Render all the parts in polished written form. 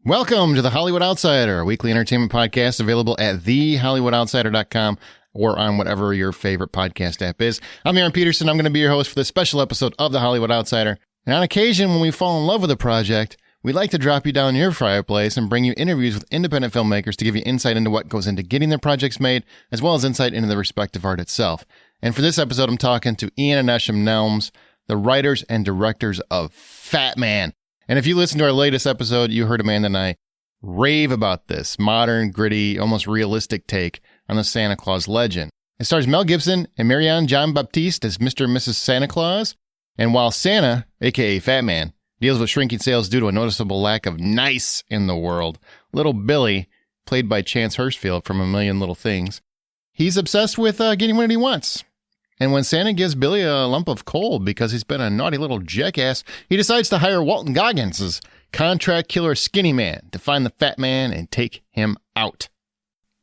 Welcome to The Hollywood Outsider, a weekly entertainment podcast available at thehollywoodoutsider.com or on whatever your favorite podcast app is. I'm Aaron Peterson. I'm going to be your host for this special episode of The Hollywood Outsider. And on occasion, when we fall in love with a project, we'd like to drop you down your fireplace and bring you interviews with independent filmmakers to give you insight into what goes into getting their projects made, as well as insight into the respective art itself. And for this episode, I'm talking to Ian and Eshom Nelms, the writers and directors of Fatman. And if you listened to our latest episode, you heard Amanda and I rave about this modern, gritty, almost realistic take on the Santa Claus legend. It stars Mel Gibson and Marianne Jean-Babtiste as Mr. and Mrs. Santa Claus. And while Santa, a.k.a. Fatman, deals with shrinking sales due to a noticeable lack of nice in the world, little Billy, played by Chance Hurstfield from A Million Little Things, he's obsessed with getting what he wants. And when Santa gives Billy a lump of coal because he's been a naughty little jackass, he decides to hire Walton Goggins as contract killer skinny man to find the fat man and take him out.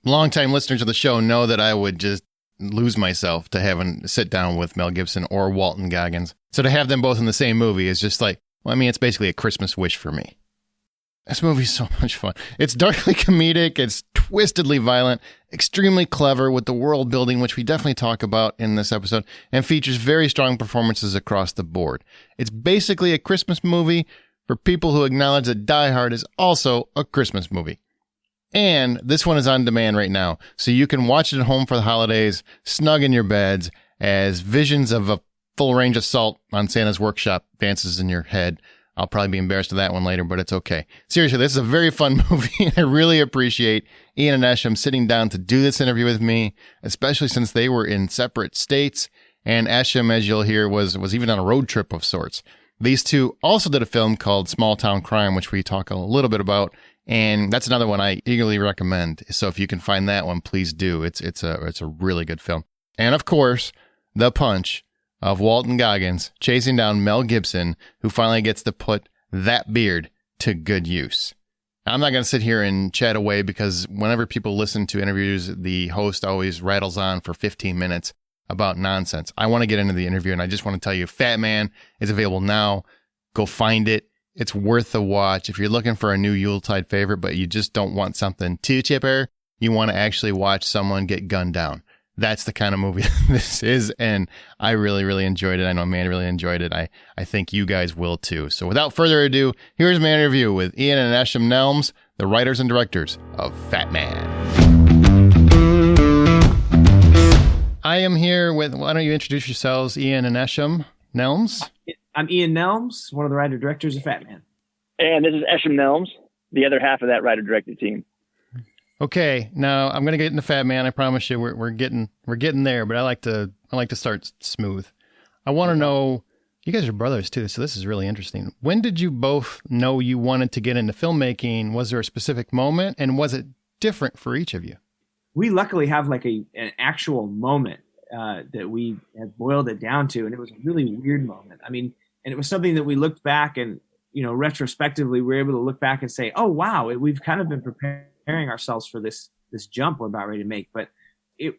Longtime listeners of the show know that I would just lose myself to having sit down with Mel Gibson or Walton Goggins. So to have them both in the same movie is just like, well, I mean, it's basically a Christmas wish for me. This movie's so much fun. It's darkly comedic, it's twistedly violent, extremely clever with the world building, which we definitely talk about in this episode, and features very strong performances across the board. It's basically a Christmas movie for people who acknowledge that Die Hard is also a Christmas movie. And this one is on demand right now, so you can watch it at home for the holidays, snug in your beds, as visions of a full range assault on Santa's workshop dances in your head. I'll probably be embarrassed of that one later, but it's okay. Seriously, this is a very fun movie. I really appreciate Ian and Eshom sitting down to do this interview with me, especially since they were in separate states. And Eshom, as you'll hear, was even on a road trip of sorts. These two also did a film called Small Town Crime, which we talk a little bit about. And that's another one I eagerly recommend. So if you can find that one, please do. It's a really good film. And of course, the punch of Walton Goggins chasing down Mel Gibson, who finally gets to put that beard to good use. I'm not going to sit here and chat away because whenever people listen to interviews, the host always rattles on for 15 minutes about nonsense. I want to get into the interview, and I just want to tell you, Fatman is available now. Go find it. It's worth a watch. If you're looking for a new Yuletide favorite, but you just don't want something too chipper, you want to actually watch someone get gunned down. That's the kind of movie this is, and I really, really enjoyed it. I know Amanda really enjoyed it. I think you guys will too. So without further ado, here's my interview with Ian and Eshom Nelms, the writers and directors of Fatman. I am here with, why don't you introduce yourselves, Ian and Eshom Nelms? I'm Ian Nelms, one of the writer-directors of Fatman. And this is Eshom Nelms, the other half of that writer-director team. Okay, now I'm going to get into Fatman. I promise you, we're getting there. But I like to start smooth. I want to know, you guys are brothers too, so this is really interesting. When did you both know you wanted to get into filmmaking? Was there a specific moment, and was it different for each of you? We luckily have like an actual moment that we have boiled it down to, and it was a really weird moment. I mean, and it was something that we looked back and, you know, retrospectively, we were able to look back and say, oh wow, we've kind of been preparing ourselves for this jump we're about ready to make. But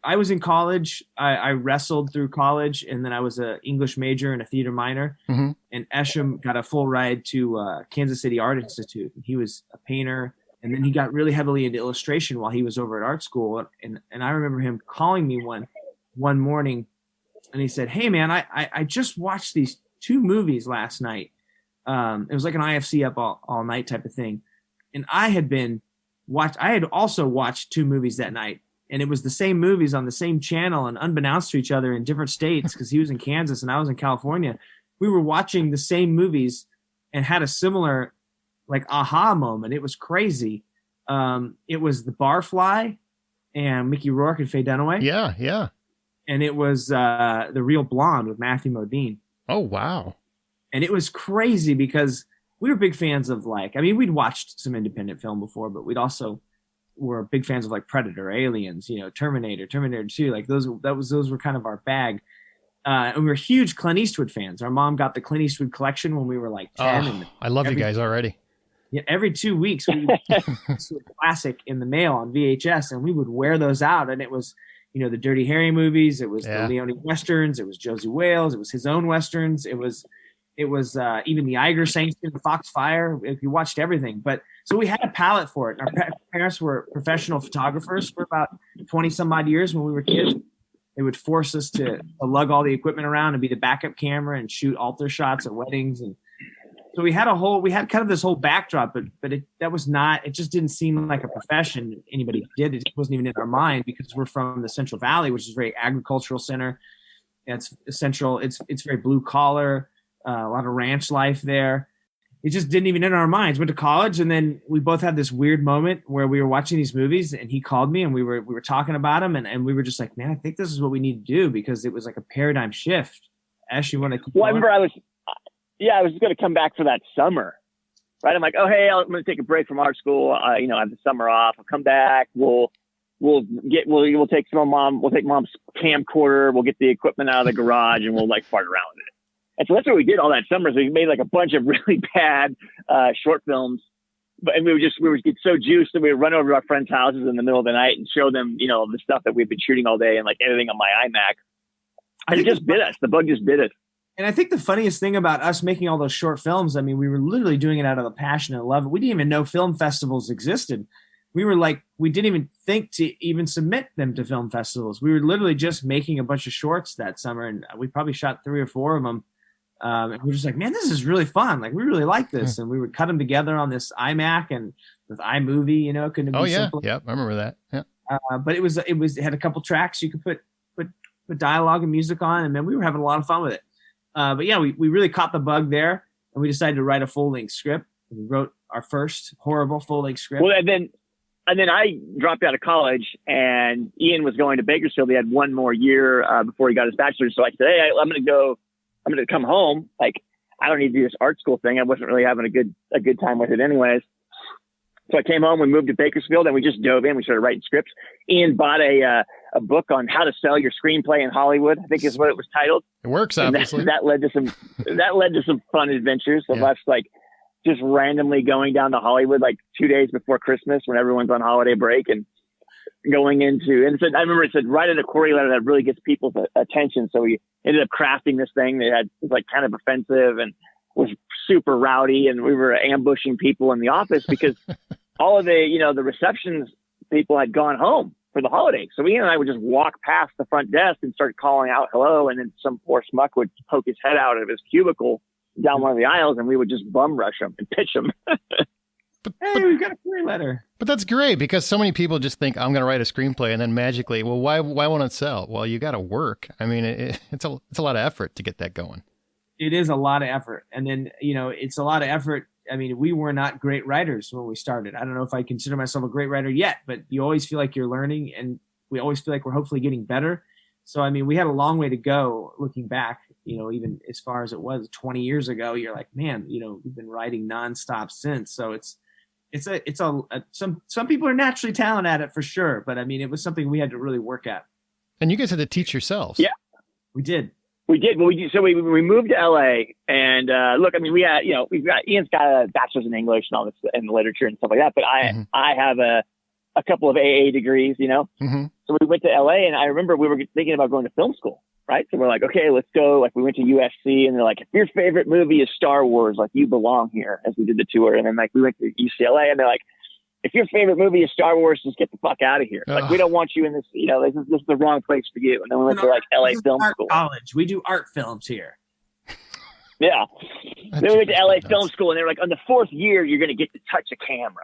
I was in college. I wrestled through college, and then I was an English major and a theater minor. Mm-hmm. And Eshom got a full ride to Kansas City Art Institute. He was a painter, and then he got really heavily into illustration while he was over at art school. And I remember him calling me one morning, and he said, "Hey man, I just watched these 2 movies last night. It was like an IFC up all night type of thing, and I had also watched 2 movies that night, and it was the same movies on the same channel, and unbeknownst to each other in different states, because he was in Kansas and I was in California, we were watching the same movies and had a similar like aha moment. It was crazy. It was The Barfly and Mickey Rourke and Faye Dunaway. Yeah. And it was The Real Blonde with Matthew Modine. Oh, wow. And it was crazy because we were big fans of we'd watched some independent film before, but we'd also were big fans of like Predator, Aliens, you know, Terminator 2. Like those were kind of our bag. And we were huge Clint Eastwood fans. Our mom got the Clint Eastwood collection when we were like 10. Oh, I love you guys already. Yeah, every 2 weeks we would get a classic in the mail on VHS, and we would wear those out. And it was, you know, the Dirty Harry movies. It was the Leone Westerns. It was Josie Wales. It was his own Westerns. It was It was even the Iger Sanction, Foxfire. We watched everything. But so we had a palate for it. Our parents were professional photographers for about 20 some odd years when we were kids. They would force us to lug all the equipment around and be the backup camera and shoot altar shots at weddings. And so we had kind of this whole backdrop, but it just didn't seem like a profession anybody did. It wasn't even in our mind because we're from the Central Valley, which is a very agricultural center. It's essential. It's very blue collar, a lot of ranch life there. It just didn't even enter our minds. Went to college, and then we both had this weird moment where we were watching these movies, and he called me, and we were talking about them, and we were just like, man, I think this is what we need to do, because it was like a paradigm shift. Ash, you want to keep going? I remember I was going to come back for that summer, right? I'm like, oh, hey, I'm going to take a break from art school. I have the summer off. I'll come back. We'll take mom's camcorder. We'll get the equipment out of the garage, and we'll like fart around with it. And so that's what we did all that summer. So we made like a bunch of really bad short films, and we would get so juiced that we would run over to our friends' houses in the middle of the night and show them, the stuff that we've been shooting all day and like editing on my iMac. And it just bit us. The bug just bit us. And I think the funniest thing about us making all those short films, I mean, we were literally doing it out of the passion and love. We didn't even know film festivals existed. We didn't even think to even submit them to film festivals. We were literally just making a bunch of shorts that summer, and we probably shot 3 or 4 of them. And we were just like, man, this is really fun. Like, we really like this. And we would cut them together on this iMac and with iMovie, it couldn't be simple. Yeah, I remember that. Yeah. But it had a couple tracks you could put dialogue and music on, and man, we were having a lot of fun with it. But yeah, we really caught the bug there, and we decided to write a full-length script. We wrote our first horrible full-length script. Well, and then I dropped out of college, and Ian was going to Bakersfield. He had one more year before he got his bachelor's. So I said, hey, I'm going to come home. Like, I don't need to do this art school thing. I wasn't really having a good time with it anyways. So I came home, we moved to Bakersfield, and we just dove in. We started writing scripts. Ian bought a book on how to sell your screenplay in Hollywood, I think is what it was titled. It works, obviously. That led to some fun adventures of us like just randomly going down to Hollywood like 2 days before Christmas when everyone's on holiday break and going into, and I remember it said, write an query letter that really gets people's attention. So we ended up crafting this thing that was like kind of offensive and was super rowdy, and we were ambushing people in the office because all of the receptions people had gone home for the holidays. So Ian and I would just walk past the front desk and start calling out hello, and then some poor schmuck would poke his head out of his cubicle down one of the aisles, and we would just bum rush him and pitch him. Hey, we got a query letter. But that's great, because so many people just think, I'm going to write a screenplay, and then magically, well, why won't it sell? Well, you got to work. I mean, it's a lot of effort to get that going. It is a lot of effort. And then, it's a lot of effort. I mean, we were not great writers when we started. I don't know if I consider myself a great writer yet, but you always feel like you're learning, and we always feel like we're hopefully getting better. So, I mean, we had a long way to go looking back, even as far as it was 20 years ago. You're like, man, we've been writing nonstop since. So some people are naturally talented at it for sure. But I mean, it was something we had to really work at. And you guys had to teach yourselves. Yeah, we did. Well, we moved to LA, and look, I mean, Ian's got a bachelor's in English and all this and literature and stuff like that. But I have a couple of AA degrees, Mm-hmm. So we went to LA, and I remember we were thinking about going to film school, right? So we're like, okay, let's go. Like, we went to USC, and they're like, if your favorite movie is Star Wars, like, you belong here, as we did the tour. And then like we went to UCLA, and they're like, if your favorite movie is Star Wars, just get the fuck out of here. Like, we don't want you in this, this is the wrong place for you. And then we went to like LA Film School. College. We do art films here. Yeah. Then we went to LA Film School, and they're like, on the 4th year, you're going to get to touch a camera.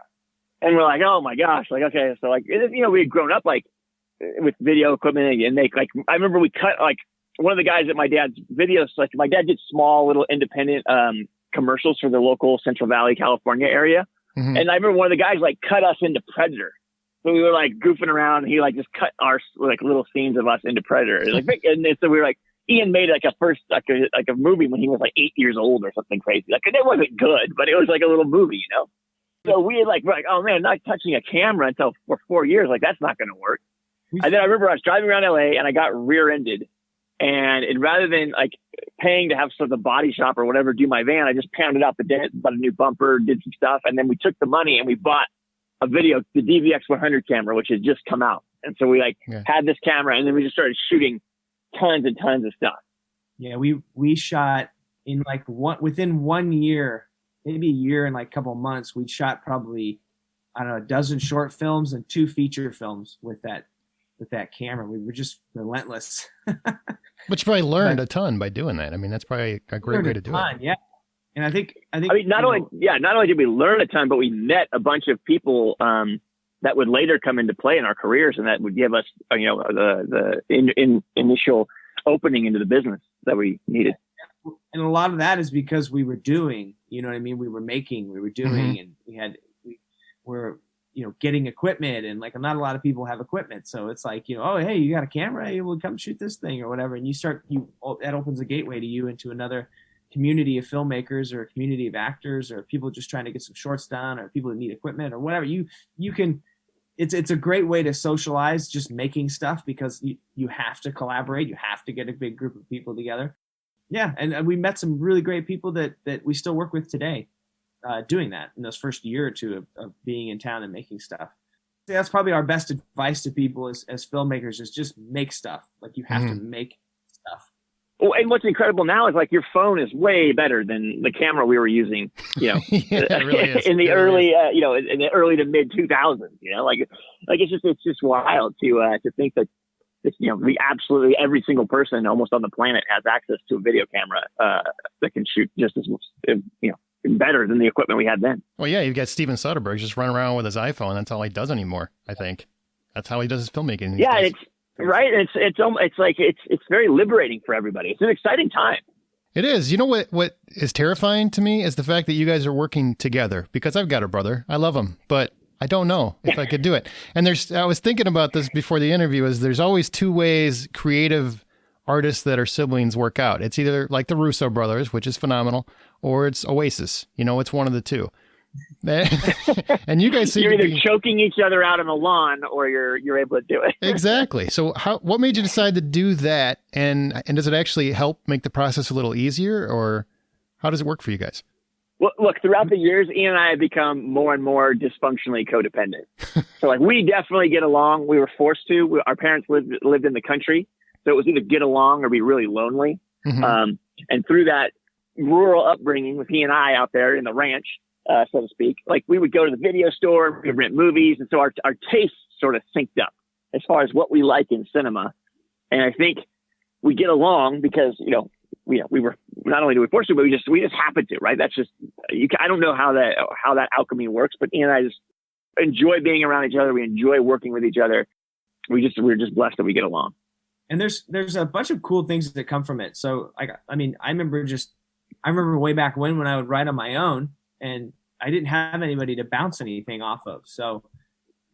And we're like, oh my gosh. Like, okay. So like, we had grown up like with video equipment, and I remember we cut like one of the guys at my dad's videos. Like, my dad did small little independent commercials for the local Central Valley, California area. Mm-hmm. And I remember one of the guys like cut us into Predator. So we were like goofing around, and he like just cut our like little scenes of us into Predator. And so we were like, Ian made like a movie when he was like 8 years old or something crazy. Like, it wasn't good, but it was like a little movie, So we had we're like, oh man, not touching a camera until for 4 years. Like, that's not going to work. And then I remember I was driving around LA, and I got rear-ended. And rather than like paying to have the body shop or whatever do my van, I just pounded out the dent, bought a new bumper, did some stuff. And then we took the money and we bought the DVX 100 camera, which had just come out. And so we had this camera, and then we just started shooting tons and tons of stuff. Yeah, we shot in like within 1 year, maybe a year and like a couple of months, we'd shot probably, I don't know, a dozen short films and 2 feature films with that camera. We were just relentless. But you probably learned a ton by doing that. I mean, that's probably a great way to do it. Yeah. And I think, not only did we learn a ton, but we met a bunch of people, that would later come into play in our careers, and that would give us, the initial opening into the business that we needed. And a lot of that is because we were doing, you know what I mean? We were making, we were doing, and we were, getting equipment, and like not a lot of people have equipment. So it's like, oh, hey, you got a camera? Hey, we'll come shoot this thing or whatever. And that opens a gateway to you into another community of filmmakers or a community of actors or people just trying to get some shorts done or people that need equipment or whatever. You can, it's a great way to socialize just making stuff, because you have to collaborate. You have to get a big group of people together. Yeah. And we met some really great people that we still work with today, doing that in those first year or two of being in town and making stuff. So that's probably our best advice to people as filmmakers, is just make stuff. Like you have to make stuff. Well, and what's incredible now is like your phone is way better than the camera we were using, yeah, it really is. in the early, in the early to mid 2000s, it's just wild to think that absolutely every single person almost on the planet has access to a video camera, that can shoot just as, better than the equipment we had then. Well, yeah, you've got Steven Soderbergh just running around with his iPhone. That's all he does anymore. I think that's how he does his filmmaking. Yeah. It's right. It's very liberating for everybody. It's an exciting time. It is. You know what is terrifying to me is the fact that you guys are working together, because I've got a brother. I love him, but I don't know if I could do it. And I was thinking about this before the interview, is there's always 2 ways creative artists that are siblings work out. It's either like the Russo brothers, which is phenomenal, or it's Oasis. It's one of the 2. And you guys seem you're to either choking each other out on the lawn, or you're able to do it. Exactly. So what made you decide to do that? And does it actually help make the process a little easier, or how does it work for you guys? Well, look, throughout the years, Ian and I have become more and more dysfunctionally codependent. So like we definitely get along. We were forced to. Our parents lived in the country, so it was either get along or be really lonely. Mm-hmm. And through that rural upbringing with he and I out there in the ranch, so to speak, like we would go to the video store, we'd rent movies. And so our tastes sort of synced up as far as what we like in cinema. And I think we get along because, we were, not only do we force to, but we just happen to, right? That's just, I don't know how that alchemy works, but Ian and I just enjoy being around each other. We enjoy working with each other. We're just blessed that we get along. And there's a bunch of cool things that come from it. So I remember way back when I would write on my own, and I didn't have anybody to bounce anything off of. So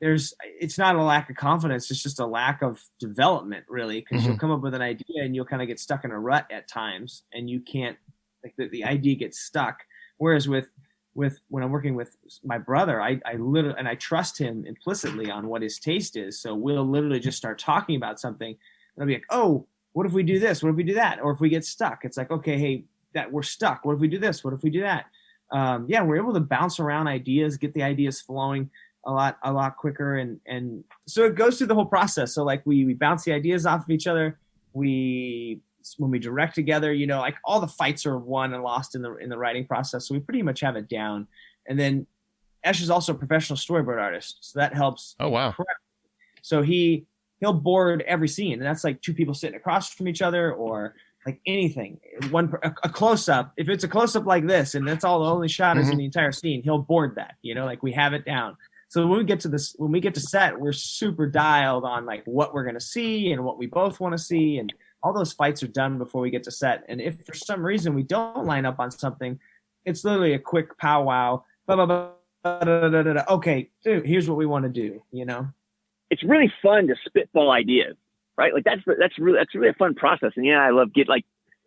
it's not a lack of confidence. It's just a lack of development, really, because you'll come up with an idea and you'll kind of get stuck in a rut at times, and you can't, like the idea gets stuck. Whereas with when I'm working with my brother, I literally, and I trust him implicitly on what his taste is. So we'll literally just start talking about something, and I'll be like, oh, what if we do this? What if we do that? Or if we get stuck, it's like, okay, hey, that we're stuck. What if we do this? What if we do that? We're able to bounce around ideas, get the ideas flowing a lot quicker. And so it goes through the whole process. So like we bounce the ideas off of each other. When we direct together, like all the fights are won and lost in the writing process. So we pretty much have it down. And then Esh is also a professional storyboard artist. So that helps. Oh, wow. So he'll board every scene, and that's like 2 people sitting across from each other, or like anything, a close up. If it's a close up like this, and that's all the only shot is in the entire scene, he'll board that. Like we have it down. So when we get to set, we're super dialed on like what we're gonna see and what we both want to see, and all those fights are done before we get to set. And if for some reason we don't line up on something, it's literally a quick powwow. Okay, dude, here's what we want to do. It's really fun to spitball ideas. Right. Like that's really a fun process. And I love hey,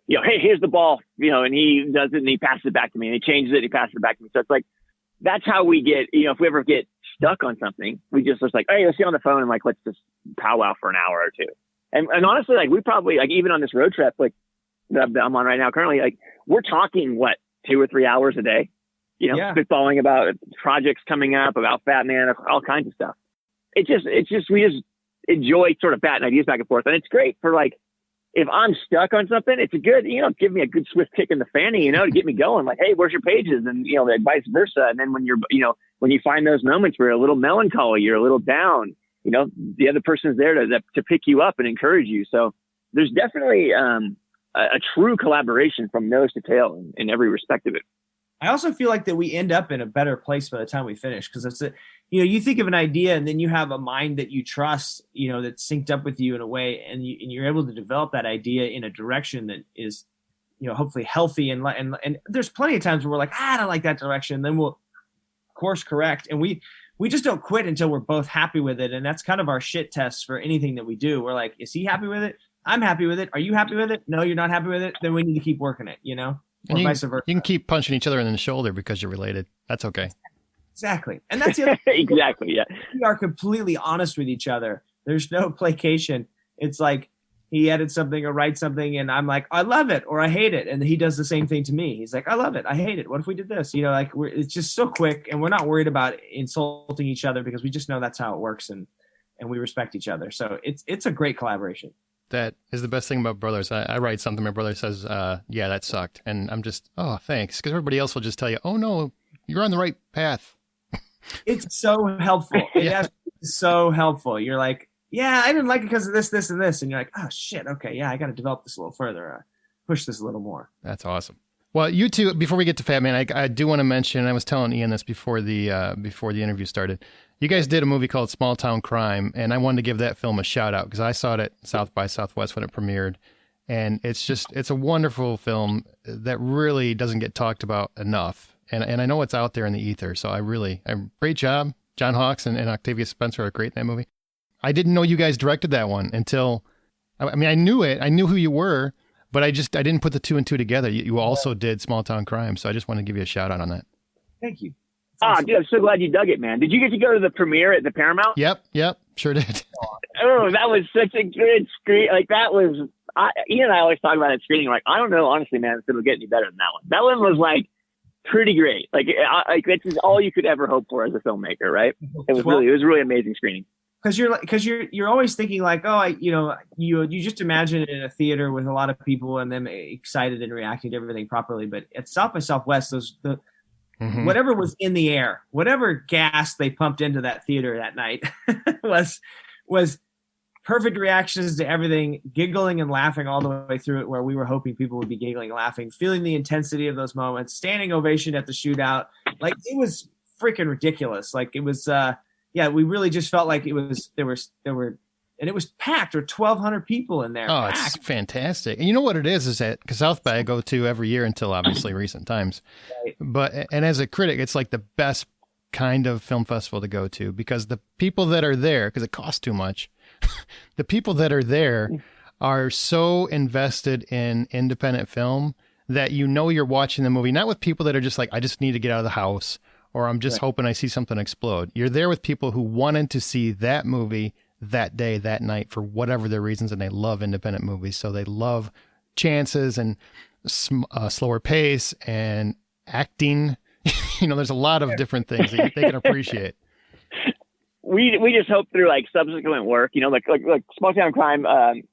here's the ball, and he does it and he passes it back to me, and he changes it, and he passes it back to me. So it's like, that's how we get, if we ever get stuck on something, we just like, hey, let's get on the phone and like, let's just powwow for an hour or 2. And honestly, like we probably, like even on this road trip, like that I'm on right now currently, like we're talking 2 or 3 hours a day, spitballing about projects coming up, about Fatman, all kinds of stuff. We just enjoy sort of batting ideas back and forth. And it's great for like, if I'm stuck on something, it's a good, give me a good swift kick in the fanny, to get me going. Like, hey, where's your pages? And, like vice versa. And then when you're, when you find those moments where you're a little melancholy, you're a little down, the other person's there to pick you up and encourage you. So there's definitely a true collaboration from nose to tail in every respect of it. I also feel like that we end up in a better place by the time we finish, because it's you think of an idea and then you have a mind that you trust, that's synced up with you in a way, and you're able to develop that idea in a direction that is, hopefully healthy. And there's plenty of times where we're like, I don't like that direction. Then we'll course correct. And we just don't quit until we're both happy with it. And that's kind of our shit test for anything that we do. We're like, is he happy with it? I'm happy with it. Are you happy with it? No, you're not happy with it. Then we need to keep working it, or vice versa. You can keep punching each other in the shoulder because you're related. That's okay. Exactly. And that's the other exactly. Yeah. We are completely honest with each other. There's no placation. It's like he edits something or writes something and I'm like, I love it or I hate it. And he does the same thing to me. He's like, I love it. I hate it. What if we did this? It's just so quick, and we're not worried about insulting each other because we just know that's how it works, and we respect each other. So it's a great collaboration. That is the best thing about brothers. I write something, my brother says, yeah, that sucked. And I'm just, oh, thanks. Because everybody else will just tell you, oh, no, you're on the right path. It's so helpful. It's so helpful. You're like, yeah, I didn't like it because of this, this, and this. And you're like, oh, shit, okay, yeah, I got to develop this a little further, push this a little more. That's awesome. Well, you two, before we get to Fatman, I do want to mention, I was telling Ian this before the interview started. You guys did a movie called Small Town Crime, and I wanted to give that film a shout out because I saw it at South by Southwest when it premiered. And it's a wonderful film that really doesn't get talked about enough. And I know it's out there in the ether. So great job. John Hawkes and Octavia Spencer are great in that movie. I didn't know you guys directed that one until, I knew it. I knew who you were, but I didn't put the two and two together. You also did Small Town Crime. So I just want to give you a shout out on that. Thank you. Dude, I'm so glad you dug it, man. Did you get to go to the premiere at the Paramount? Yep, sure did. Oh, that was such a good screen. Like, that was, Ian and I always talk about it screening. Like, I don't know, honestly, man, if it'll get any better than that one. That one was, like, pretty great. Like, that's all you could ever hope for as a filmmaker, right? It was really amazing screening. Because you're always thinking like, oh, you just imagine it in a theater with a lot of people and them excited and reacting to everything properly. But at South by Southwest, whatever was in the air, whatever gas they pumped into that theater that night was perfect reactions to everything, giggling and laughing all the way through it, where we were hoping people would be giggling and laughing, feeling the intensity of those moments, standing ovation at the shootout. Like, it was freaking ridiculous. Like, it was, we really just felt like there were, and it was packed. There were 1,200 people in there. Oh, packed. It's fantastic. And you know what it is that, because South by I go to every year until obviously recent times. Right. And as a critic, it's like the best kind of film festival to go to, because the people that are there, because it costs too much, the people that are there are so invested in independent film that you're watching the movie, not with people that are just like, I just need to get out of the house, or I'm just hoping I see something explode. You're there with people who wanted to see that movie that day, that night, for whatever their reasons, and they love independent movies. So they love chances and slower pace and acting. There's a lot of different things that they can appreciate. We just hope through like subsequent work, like Small Town Crime, I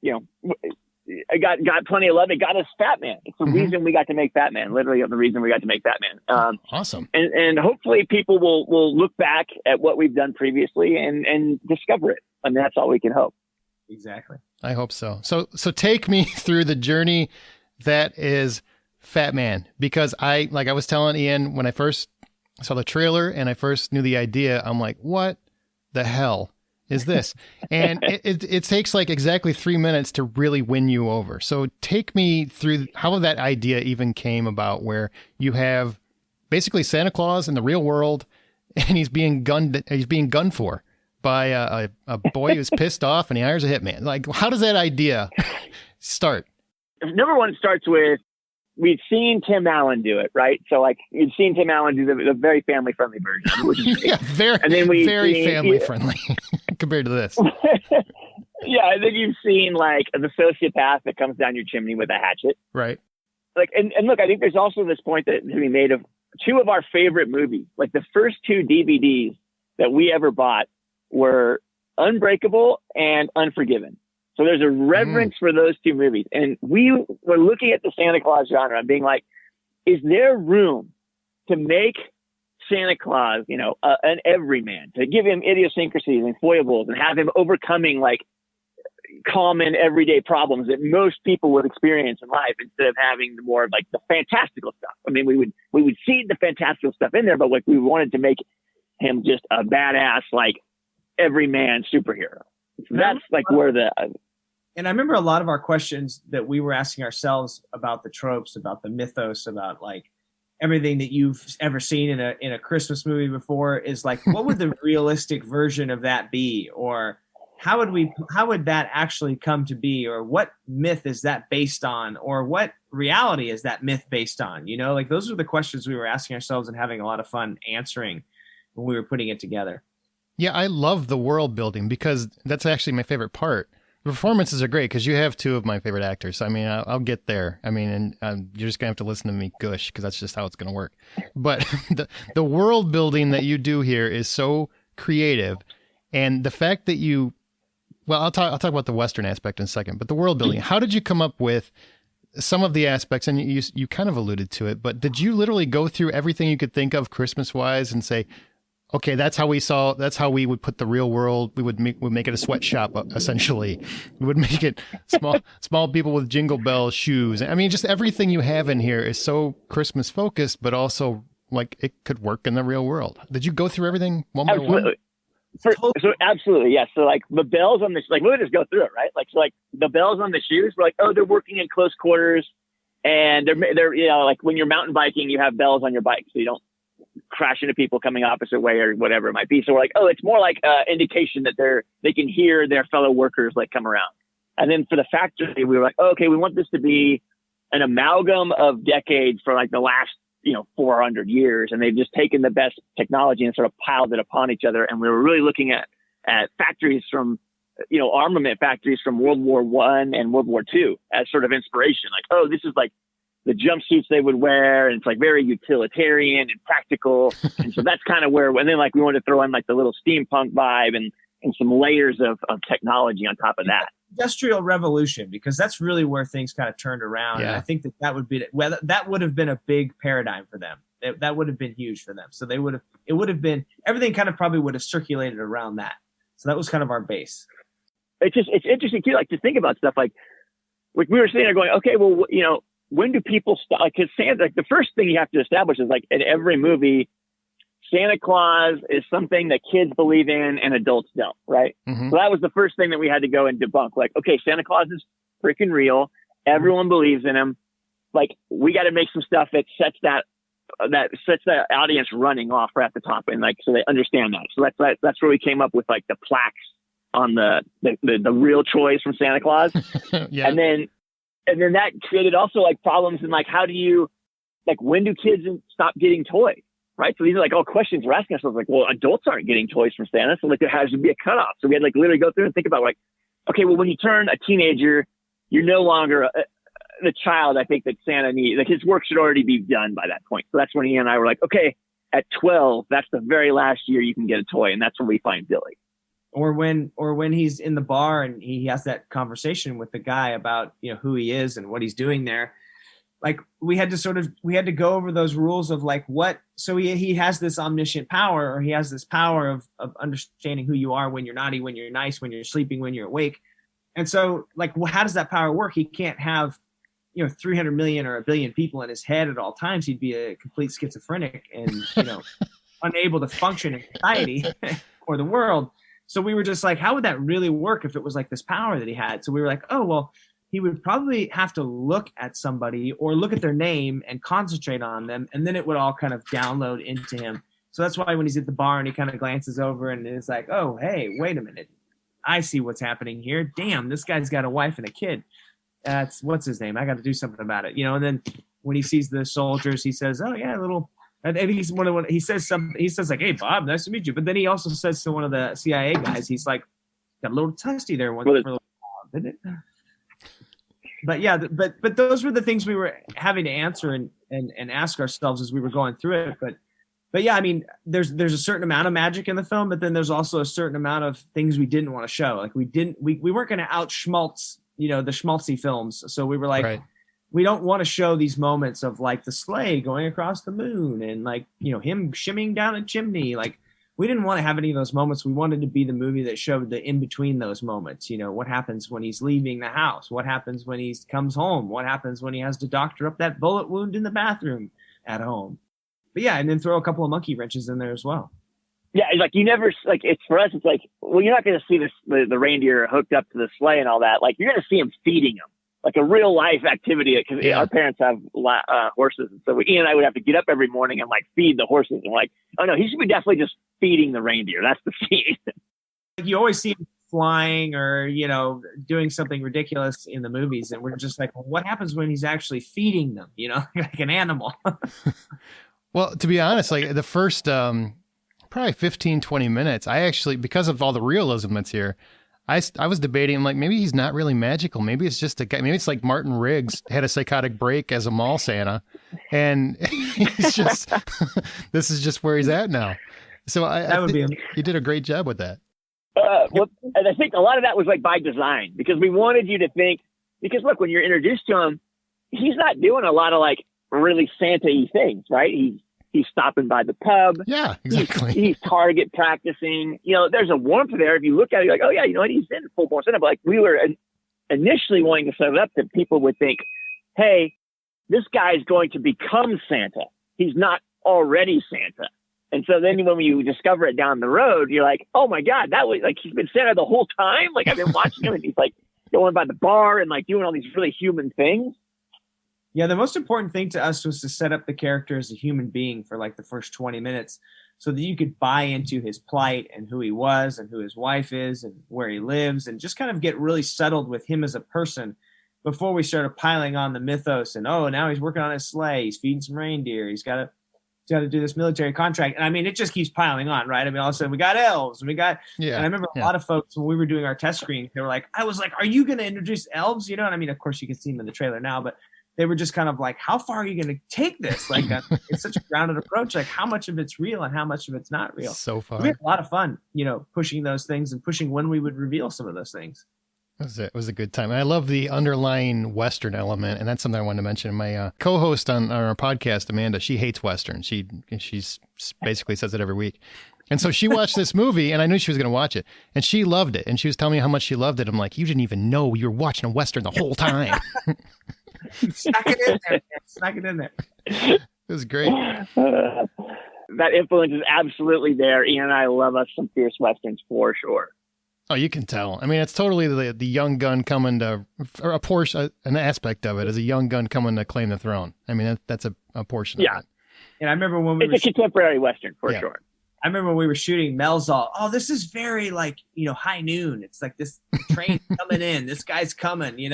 got plenty of love. It got us Fatman. It's the reason we got to make Fatman. Literally the reason we got to make Fatman. Awesome. And hopefully people will look back at what we've done previously and discover it. I mean, that's all we can hope. Exactly. I hope so. So take me through the journey that is Fatman, because I was telling Ian, when I first saw the trailer and I first knew the idea, I'm like, what the hell is this? And it takes like exactly 3 minutes to really win you over. So take me through how that idea even came about, where you have basically Santa Claus in the real world and he's being gunned for by a boy who's pissed off and he hires a hitman. Like, how does that idea start? Number one, it starts with, we've seen Tim Allen do it, right? So like, you've seen Tim Allen do the very family-friendly version, which is great. Yeah, very family-friendly compared to this. Yeah, and then you've seen like the sociopath that comes down your chimney with a hatchet. Right. Like, and look, I think there's also this point that to be made of two of our favorite movies. Like, the first two DVDs that we ever bought were Unbreakable and Unforgiven. So there's a reverence for those two movies. And we were looking at the Santa Claus genre and being like, is there room to make Santa Claus, an everyman, to give him idiosyncrasies and foibles and have him overcoming like common everyday problems that most people would experience in life, instead of having the more like the fantastical stuff. I mean, we would see the fantastical stuff in there, but like we wanted to make him just a badass, like everyman superhero. So that's like where and I remember a lot of our questions that we were asking ourselves about the tropes, about the mythos, about like everything that you've ever seen in a Christmas movie before is like, what would the realistic version of that be? Or how would that actually come to be? Or what myth is that based on? Or what reality is that myth based on? Like those are the questions we were asking ourselves and having a lot of fun answering when we were putting it together. Yeah, I love the world building because that's actually my favorite part. The performances are great because you have two of my favorite actors. I mean, I'll get there. I mean, and you're just going to have to listen to me gush because that's just how it's going to work. But the world building that you do here is so creative. And the fact that I'll talk about the Western aspect in a second, but the world building, how did you come up with some of the aspects? And you kind of alluded to it, but did you literally go through everything you could think of Christmas wise and say, okay, that's how we would put the real world. We would make it a sweatshop, essentially. We would make it small people with jingle bell shoes. I mean, just everything you have in here is so Christmas focused, but also like it could work in the real world. Did you go through everything one by one? So absolutely, yes. So like the bells on the, like we'll just go through it, right? Like, so like the bells on the shoes, we're like, oh, they're working in close quarters, and they're like when you're mountain biking, you have bells on your bike, so you don't crash into people coming opposite way or whatever it might be. So we're like, oh, it's more like indication that they can hear their fellow workers like come around. And then for the factory, we were like, oh, okay, we want this to be an amalgam of decades for like the last 400 years, and they've just taken the best technology and sort of piled it upon each other. And we were really looking at factories from armament factories from World War I and World War II as sort of inspiration. Like, oh, this is like the jumpsuits they would wear, and it's like very utilitarian and practical. And so that's kind of where, and then like we wanted to throw in like the little steampunk vibe and some layers of technology on top of that. Industrial revolution, because that's really where things kind of turned around. Yeah. And I think that would have been a big paradigm for them. That would have been huge for them. So it would have been, everything kind of probably would have circulated around that. So that was kind of our base. It's interesting too, like to think about stuff like we were sitting there going, okay, well, when do people stop? Like, cause Santa, like the first thing you have to establish is like in every movie, Santa Claus is something that kids believe in and adults don't, right? Mm-hmm. So that was the first thing that we had to go and debunk. Like, okay, Santa Claus is freaking real. Everyone believes in him. Like, we got to make some stuff that sets that audience running off right at the top, and like so they understand that. So that's where we came up with like the plaques on the real toys from Santa Claus, yeah. And then that created also like problems in like how do you like when do kids stop getting toys? Right. So these are like all questions we're asking ourselves, like, well, adults aren't getting toys from Santa. So like there has to be a cutoff. So we had like literally go through and think about like, okay, well, when you turn a teenager, you're no longer the child I think that Santa needs. Like his work should already be done by that point. So that's when Ian and I were like, okay, at 12, that's the very last year you can get a toy. And that's when we find Billy. Or when he's in the bar and he has that conversation with the guy about, who he is and what he's doing there. Like we had to go over those rules of like what, so he has this omniscient power, or he has this power of understanding who you are when you're naughty, when you're nice, when you're sleeping, when you're awake. And so like, well, how does that power work? He can't have, 300 million or 1 billion people in his head at all times. He'd be a complete schizophrenic and, unable to function in society or the world. So we were just like, how would that really work if it was like this power that he had? So we were like, oh, well, he would probably have to look at somebody or look at their name and concentrate on them. And then it would all kind of download into him. So that's why when he's at the bar and he kind of glances over and it's like, oh, hey, wait a minute. I see what's happening here. Damn, this guy's got a wife and a kid. What's his name? I got to do something about it. And then when he sees the soldiers, he says, oh yeah, I think he's he says something. He says like, hey, Bob, nice to meet you. But then he also says to one of the CIA guys, he's like, got a little testy there for a little while, didn't it? But yeah, but those were the things we were having to answer and ask ourselves as we were going through it. But But yeah, I mean, there's a certain amount of magic in the film, but then there's also a certain amount of things we didn't want to show. Like we weren't going to out schmaltz, the schmaltzy films. So we were like, Right. We don't want to show these moments of like the sleigh going across the moon and like, him shimmying down a chimney. Like we didn't want to have any of those moments. We wanted to be the movie that showed the in between those moments. What happens when he's leaving the house? What happens when he comes home? What happens when he has to doctor up that bullet wound in the bathroom at home? But yeah, and then throw a couple of monkey wrenches in there as well. Yeah, it's like you never like it's for us. It's like, well, you're not going to see the reindeer hooked up to the sleigh and all that. Like you're going to see him feeding them, like a real life activity. Because our parents have horses, and so Ian and I would have to get up every morning and like feed the horses. And like, oh no, he should be definitely just feeding the reindeer. That's the scene. Like you always see him flying or doing something ridiculous in the movies, and we're just like, well, what happens when he's actually feeding them? Like an animal. Well, to be honest, like the first probably 15, 20 minutes, I actually, because of all the realism that's here, I was debating, I'm like, maybe he's not really magical. Maybe it's just a guy. Maybe it's like Martin Riggs had a psychotic break as a mall Santa, and he's just, this is just where he's at now. So you did a great job with that. Well, and I think a lot of that was like by design, because we wanted you to think, because look, when you're introduced to him, he's not doing a lot of like really Santa-y things, right? He's stopping by the pub. Yeah, exactly. He's target practicing. There's a warmth there. If you look at it, you're like, oh yeah, he's in full blown Santa. But like we were initially wanting to set it up that people would think, hey, this guy's going to become Santa. He's not already Santa. And so then when you discover it down the road, you're like, oh my God, that was like, he's been Santa the whole time. Like I've been watching him and he's like going by the bar and like doing all these really human things. Yeah, the most important thing to us was to set up the character as a human being for like the first 20 minutes so that you could buy into his plight and who he was and who his wife is and where he lives and just kind of get really settled with him as a person before we started piling on the mythos and, oh, now he's working on his sleigh, he's feeding some reindeer, he's got to do this military contract. And I mean, it just keeps piling on, right? I mean, all of a sudden we got elves and and I remember a lot of folks when we were doing our test screening, they were like, I was like, are you going to introduce elves? And I mean, of course you can see them in the trailer now, but they were just kind of like, how far are you going to take this? Like, it's such a grounded approach. Like, how much of it's real and how much of it's not real? So far. We had a lot of fun, pushing those things and pushing when we would reveal some of those things. It was a good time. And I love the underlying Western element. And that's something I wanted to mention. My co-host on our podcast, Amanda, she hates Western. She's basically says it every week. And so she watched this movie, and I knew she was going to watch it. And she loved it. And she was telling me how much she loved it. I'm like, you didn't even know you were watching a Western the whole time. Snuck it in there. It was great. That influence is absolutely there. Ian and I love us some fierce Westerns for sure. Oh, you can tell. I mean, it's totally the young gun coming to, or a portion, an aspect of it is a young gun coming to claim the throne. I mean, that's a portion of it. And I remember when it's a contemporary Western for sure. I remember when we were shooting, Mel's all, oh, this is very like, high noon. It's like this train coming in, this guy's coming,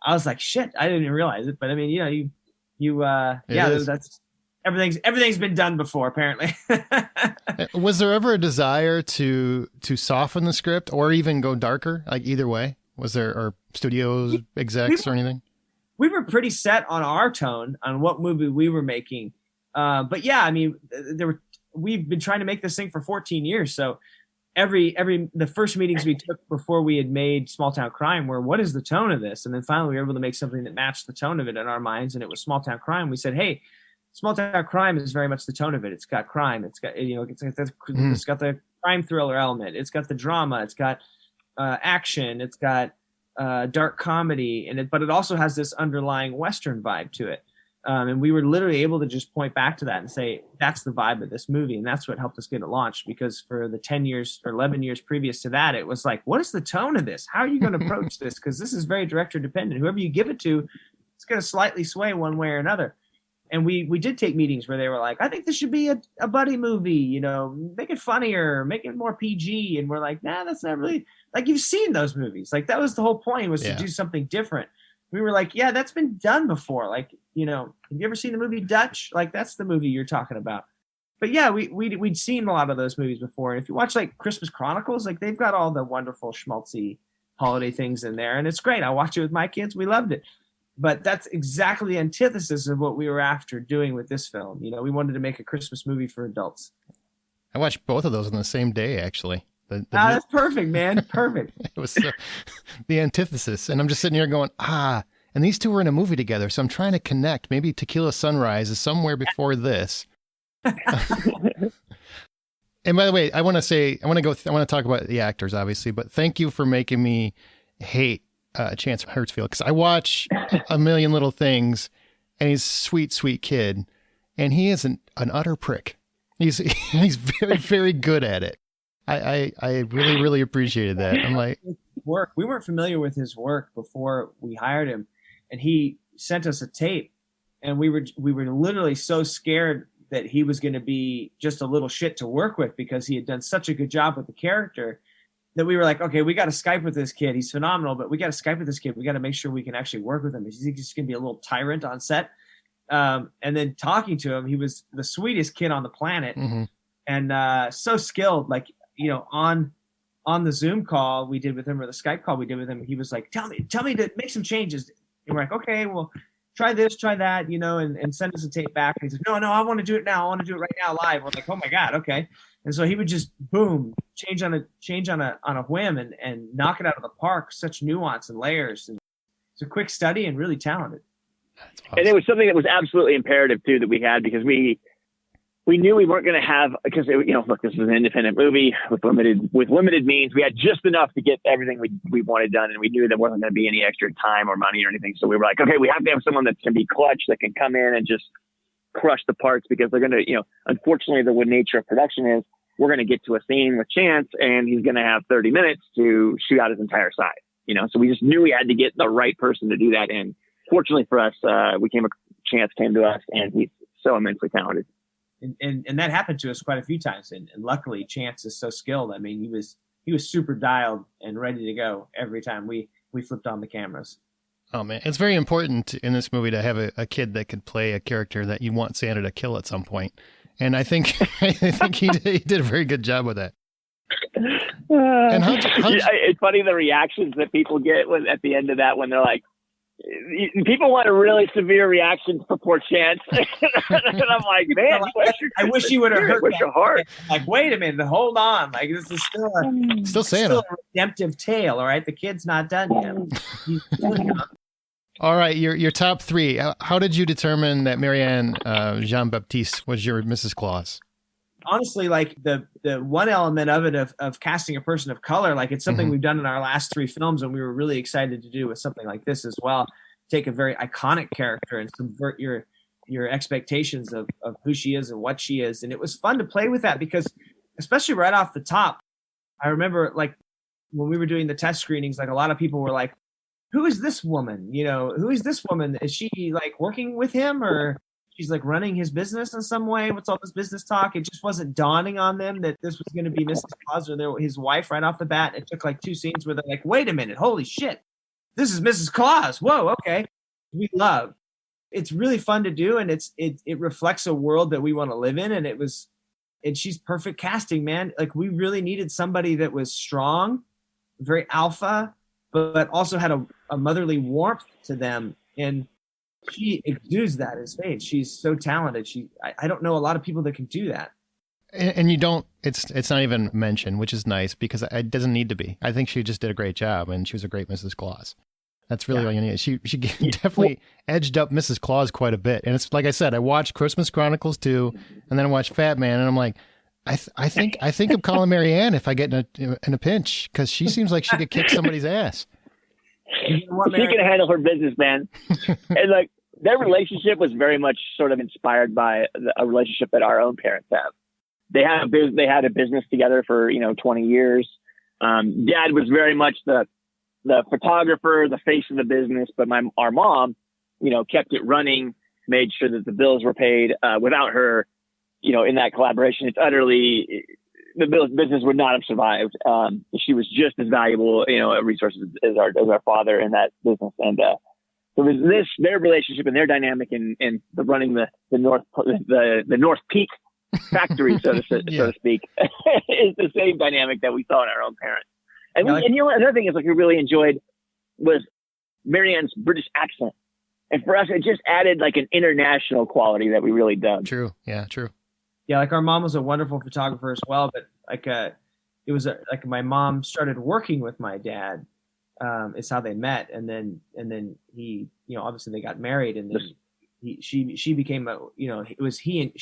I was like, shit, I didn't realize it. But I mean, that's everything's been done before, apparently. Was there ever a desire to soften the script or even go darker? Like either way, was there, or studios execs or anything? We were pretty set on our tone on what movie we were making. But yeah, I mean, we've been trying to make this thing for 14 years. So the first meetings we took before we had made Small Town Crime were, what is the tone of this? And then finally we were able to make something that matched the tone of it in our minds. And it was Small Town Crime. We said, hey, Small Town Crime is very much the tone of it. It's got crime. It's got, it's got the crime thriller element. It's got the drama. It's got action. It's got dark comedy in it, but it also has this underlying Western vibe to it. And we were literally able to just point back to that and say, that's the vibe of this movie. And that's what helped us get it launched, because for the 10 years or 11 years previous to that, it was like, what is the tone of this? How are you going to approach this? Because this is very director dependent. Whoever you give it to, it's going to slightly sway one way or another. And we did take meetings where they were like, I think this should be a buddy movie, make it funnier, make it more PG. And we're like, nah, that's not really, like, you've seen those movies. Like, that was the whole point, was to do something different. We were like, yeah, that's been done before. Like, have you ever seen the movie Dutch? Like, that's the movie you're talking about. But yeah, we'd seen a lot of those movies before. And if you watch like Christmas Chronicles, like, they've got all the wonderful schmaltzy holiday things in there. And it's great. I watched it with my kids. We loved it. But that's exactly the antithesis of what we were after doing with this film. You know, we wanted to make a Christmas movie for adults. I watched both of those on the same day, actually. That's perfect, man. Perfect. It was the antithesis. And I'm just sitting here going, and these two were in a movie together. So I'm trying to connect. Maybe Tequila Sunrise is somewhere before this. And by the way, I want to talk about the actors, obviously, but thank you for making me hate Chance Hurstfield, because I watch A Million Little Things, and he's a sweet, sweet kid, and he is an utter prick. He's very, very good at it. I really, really appreciated that. I'm like, we weren't familiar with his work before we hired him, and he sent us a tape, and we were literally so scared that he was going to be just a little shit to work with because he had done such a good job with the character that we were like, okay, we got to Skype with this kid. He's phenomenal, but we got to Skype with this kid. We got to make sure we can actually work with him. He's just going to be a little tyrant on set. And then talking to him, he was the sweetest kid on the planet, and so skilled. Like, you know, on the Zoom call we did with him, or the Skype call we did with him, he was like, tell me to make some changes. And we're like, okay, well, try this, try that, you know, and send us a tape back. And he's like, no, I want to do it now. I want to do it right now live. We're like, oh my God, okay. And so he would just boom, change on a whim and knock it out of the park. Such nuance and layers. And it's a quick study and really talented. That's awesome. And it was something that was absolutely imperative too that we had, because we knew we weren't going to have, because look, this was an independent movie with limited means. We had just enough to get everything we wanted done, and we knew there wasn't going to be any extra time or money or anything. So we were like, okay, we have to have someone that can be clutch, that can come in and just crush the parts, because they're going to, unfortunately, the nature of production is we're going to get to a scene with Chance, and he's going to have 30 minutes to shoot out his entire side. So we just knew we had to get the right person to do that. And fortunately for us, Chance came to us, and he's so immensely talented. And that happened to us quite a few times. And luckily, Chance is so skilled. I mean, he was super dialed and ready to go every time we flipped on the cameras. Oh man, it's very important in this movie to have a kid that could play a character that you want Santa to kill at some point. And I think he did a very good job with that. And it's funny the reactions that people get at the end of that, when they're like, people want a really severe reaction for poor Chance. And I'm like, man, I wish you would have hurt your heart. Like, wait a minute, hold on. Like, this is still Santa. Still a redemptive tale, all right? The kid's not done yet. He's still young. All right, your top three. How did you determine that Marianne Jean-Babtiste was your Mrs. Claus? Honestly, like the one element of it of casting a person of color, like it's something we've done in our last three films, and we were really excited to do with something like this as well. Take a very iconic character and subvert your expectations of who she is and what she is. And it was fun to play with that, because especially right off the top, I remember like when we were doing the test screenings, like a lot of people were like, who is this woman? Who is this woman? Is she like working with him, or she's like running his business in some way? What's all this business talk? It just wasn't dawning on them that this was going to be Mrs. Claus or his wife right off the bat. It took like two scenes where they're like, wait a minute, holy shit, this is Mrs. Claus. Whoa, okay. We love. It's really fun to do, and it reflects a world that we want to live in, and she's perfect casting, man. Like, we really needed somebody that was strong, very alpha, but also had a motherly warmth to them, and she exudes that in spades. She's so talented. I don't know a lot of people that can do that. And you don't. It's not even mentioned, which is nice, because it doesn't need to be. I think she just did a great job, and she was a great Mrs. Claus. That's really all you need. She definitely edged up Mrs. Claus quite a bit. And it's like I said, I watched Christmas Chronicles 2, and then I watched Fatman, and I'm like, I think of calling Marianne if I get in a pinch, because she seems like she could kick somebody's ass. She can handle her business, man. And like, their relationship was very much sort of inspired by a relationship that our own parents have. They had a business together for 20 years. Dad was very much the photographer, the face of the business, but our mom, kept it running, made sure that the bills were paid. Without her, in that collaboration, it's utterly, the business would not have survived. She was just as valuable, a resource as our father in that business. And so their relationship and their dynamic in the running the North Peak factory, so to speak, is the same dynamic that we saw in our own parents. And another thing is, like, we really enjoyed was Marianne's British accent. And for us, it just added like an international quality that we really dug. True. Yeah, true. Yeah, like our mom was a wonderful photographer as well, but like it was like my mom started working with my dad. Is how they met, and then he, you know, obviously they got married, and then she became a, you know, it was he and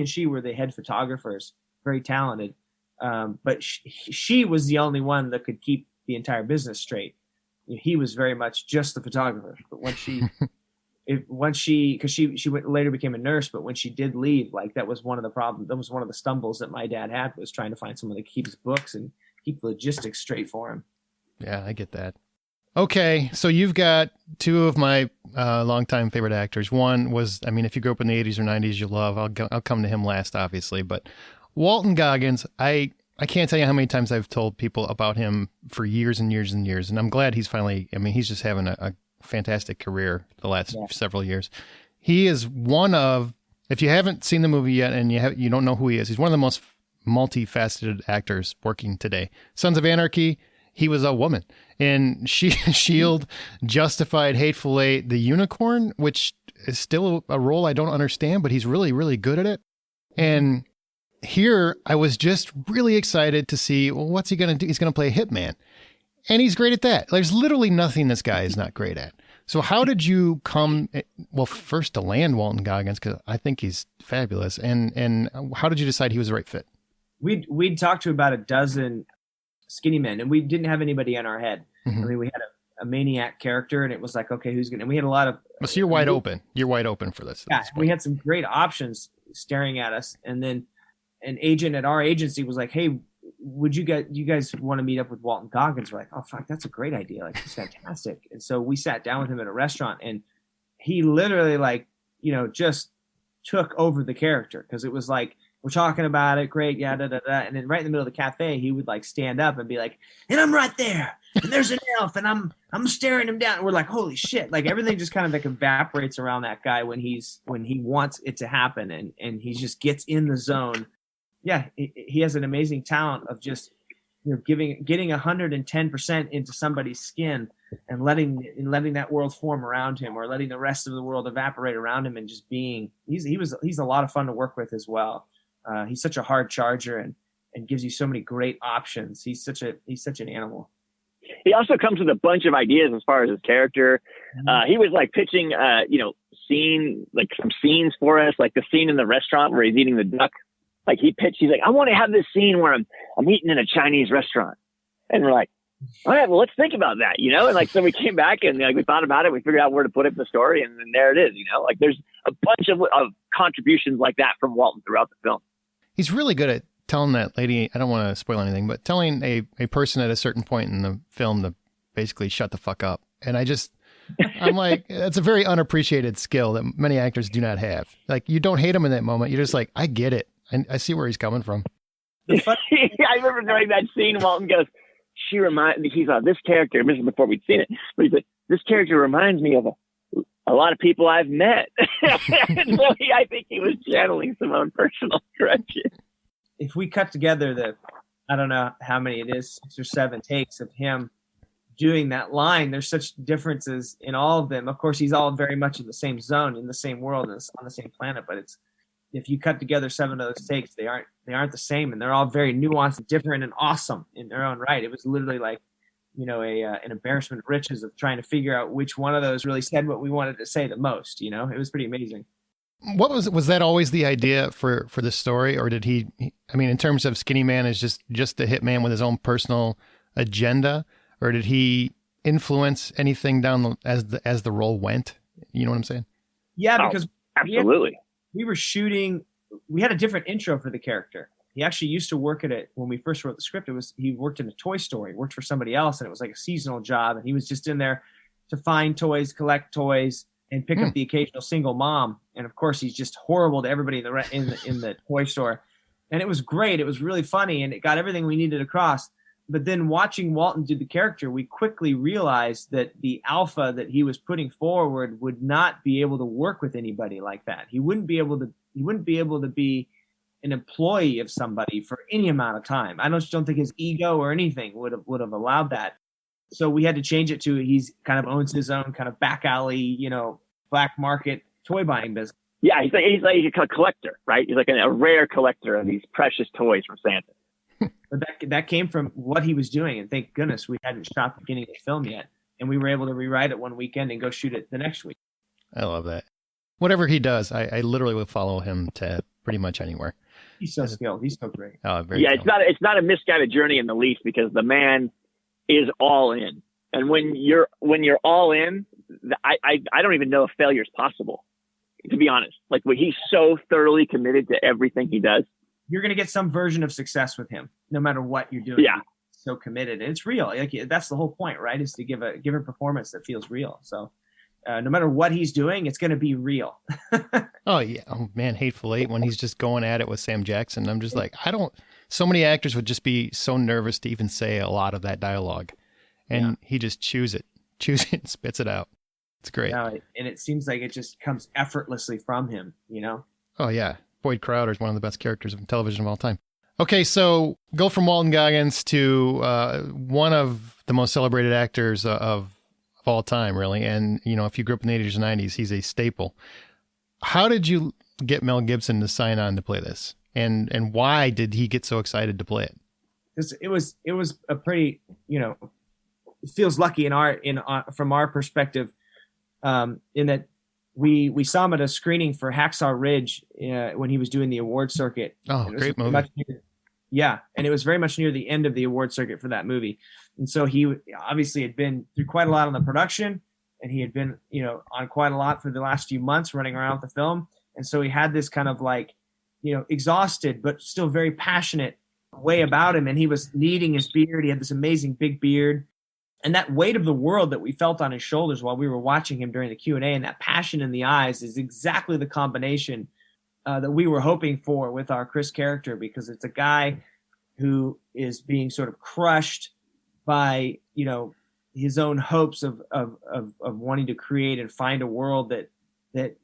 she were the head photographers, very talented, but she was the only one that could keep the entire business straight. He was very much just the photographer. But when because she later became a nurse, but when she did leave, like that was one of the problems. That was one of the stumbles that my dad had, was trying to find someone to keep his books and keep the logistics straight for him. Yeah, I get that. Okay, so you've got two of my longtime favorite actors. One was, I mean, if you grew up in the 80s or 90s, you love. I'll come to him last, obviously. But Walton Goggins, I can't tell you how many times I've told people about him for years and years and years. And I'm glad he's finally, I mean, he's just having a fantastic career the last several years. He is one of, if you haven't seen the movie yet and you don't know who he is, he's one of the most multifaceted actors working today. Sons of Anarchy, he was a woman. In Shield, Justified, Hateful Eight, The Unicorn, which is still a role I don't understand, but he's really, really good at it. And here, I was just really excited to see, well, what's he going to do? He's going to play a hitman. And he's great at that. There's literally nothing this guy is not great at. So how did you come, well, first to land Walton Goggins, because I think he's fabulous. And how did you decide he was the right fit? We'd talked to about a dozen skinny men, and we didn't have anybody in our head. Mm-hmm. I mean, we had a maniac character, and it was like, okay, who's gonna? And we had a lot of. So you're wide open. You're wide open for this. Yeah, we had some great options staring at us, and then an agent at our agency was like, "Hey, would you guys want to meet up with Walton Goggins?" We're like, "Oh fuck, that's a great idea! Like, it's fantastic." And so we sat down with him at a restaurant, and he literally, like, you know, just took over the character, because it was like, we're talking about it, great, yeah, da da da, and then right in the middle of the cafe, he would like stand up and be like, "And I'm right there, and there's an elf, and I'm staring him down." And we're like, "Holy shit!" Like, everything just kind of like evaporates around that guy when he wants it to happen, and he just gets in the zone. Yeah, he has an amazing talent of just, you know, getting 110% into somebody's skin and letting that world form around him, or letting the rest of the world evaporate around him, and just being. He's a lot of fun to work with as well. He's such a hard charger and gives you so many great options. He's such an animal. He also comes with a bunch of ideas as far as his character. He was like pitching, some scenes for us, like the scene in the restaurant where he's eating the duck. Like he's like, "I want to have this scene where I'm eating in a Chinese restaurant." And we're like, "All right, well, let's think about that," you know? And like, so we came back and like, we thought about it. We figured out where to put it in the story. And then there it is, you know, like there's a bunch of contributions like that from Walton throughout the film. He's really good at telling that lady, I don't want to spoil anything, but telling a person at a certain point in the film to basically shut the fuck up. And I'm like, that's a very unappreciated skill that many actors do not have. Like, you don't hate him in that moment. You're just like, I get it. And I see where he's coming from. I remember during that scene, Walton goes, he's this character, this is before we'd seen it, but he's like, "This character reminds me of a lot of people I've met." So I think he was channeling some own personal direction. If we cut together I don't know how many it is, 6 or 7 takes of him doing that line, there's such differences in all of them. Of course, he's all very much in the same zone, in the same world, and on the same planet, but if you cut together 7 of those takes, they aren't the same, and they're all very nuanced and different and awesome in their own right. It was literally like, you know, an embarrassment of riches of trying to figure out which one of those really said what we wanted to say the most. You know, it was pretty amazing. What was that always the idea for the story, or did he? I mean, in terms of Skinny Man is just a hitman with his own personal agenda, or did he influence anything down as the role went? You know what I'm saying? Yeah, because absolutely. We were shooting. We had a different intro for the character. He actually used to work at it when we first wrote the script. He worked in a toy store. He worked for somebody else, and it was like a seasonal job. And he was just in there to find toys, collect toys, and pick up the occasional single mom. And of course, he's just horrible to everybody in the toy store. And it was great. It was really funny, and it got everything we needed across. But then watching Walton do the character, we quickly realized that the alpha that he was putting forward would not be able to work with anybody like that. He wouldn't be able to be an employee of somebody for any amount of time. I don't think his ego or anything would have allowed that. So we had to change it to he's kind of owns his own kind of back alley, you know, black market toy buying business. Yeah, he's like a collector, right? He's like a rare collector of these precious toys from Santa. But that came from what he was doing, and thank goodness we hadn't shot the beginning of the film yet, and we were able to rewrite it one weekend and go shoot it the next week. I love that. Whatever he does, I literally will follow him to pretty much anywhere. He's so skilled. He's so great. Oh, very yeah, talented. it's not a misguided journey in the least, because the man is all in. And when you're all in, I don't even know if failure is possible, to be honest. Like, when he's so thoroughly committed to everything he does, you're going to get some version of success with him, no matter what you're doing. Yeah. So committed, and it's real. Like, that's the whole point, right? Is to give a performance that feels real. So no matter what he's doing, it's going to be real. Oh yeah. Oh man, Hateful Eight, when he's just going at it with Sam Jackson, I'm just like, so many actors would just be so nervous to even say a lot of that dialogue. And he just chews it and spits it out. It's great. Yeah, and it seems like it just comes effortlessly from him, you know? Oh yeah. Boyd Crowder is one of the best characters of television of all time. Okay, so go from Walton Goggins to one of the most celebrated actors of all time, really. And, you know, if you grew up in the 80s and 90s, he's a staple. How did you get Mel Gibson to sign on to play this? And why did he get so excited to play it? Because it was a pretty, you know, it feels lucky from our perspective, in that we saw him at a screening for Hacksaw Ridge when he was doing the award circuit. Oh, great movie. And it was very much near the end of the award circuit for that movie. And so he obviously had been through quite a lot on the production, and he had been, you know, on quite a lot for the last few months running around with the film. And so he had this kind of like, you know, exhausted, but still very passionate way about him. And he was kneading his beard. He had this amazing big beard. And that weight of the world that we felt on his shoulders while we were watching him during the Q&A, and that passion in the eyes, is exactly the combination that we were hoping for with our Chris character, because it's a guy who is being sort of crushed by, you know, his own hopes of wanting to create and find a world that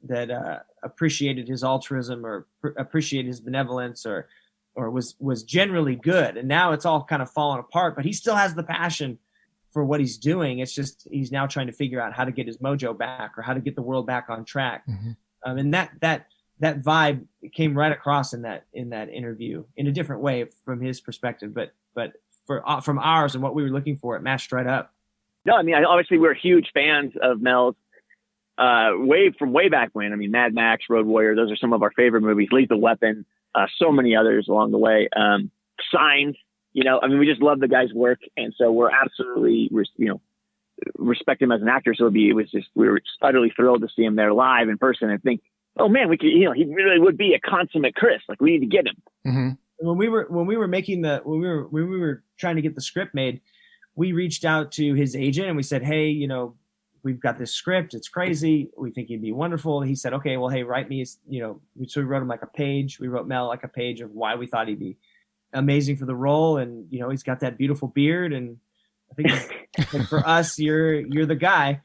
appreciated his altruism, or appreciated his benevolence, or was generally good. And now it's all kind of fallen apart, but he still has the passion for what he's doing. It's just he's now trying to figure out how to get his mojo back, or how to get the world back on track. Mm-hmm. And that vibe came right across in that interview in a different way from his perspective, but from ours and what we were looking for, it matched right up. No, I mean, obviously we're huge fans of Mel's way back when. I mean, Mad Max, Road Warrior, those are some of our favorite movies. Lethal Weapon, so many others along the way. Signs. You know, I mean, we just love the guy's work, and so we're absolutely, respect him as an actor. So we were utterly thrilled to see him there live in person, and think, oh man, we could, you know, he really would be a consummate Chris. Like, we need to get him. Mm-hmm. When we were trying to get the script made, we reached out to his agent and we said, hey, you know, we've got this script. It's crazy. We think he'd be wonderful. And he said, okay, well, hey, write me, you know, so we wrote him like a page. We wrote Mel like a page of why we thought he'd be amazing for the role. And, you know, he's got that beautiful beard. And I think like, for us, you're the guy.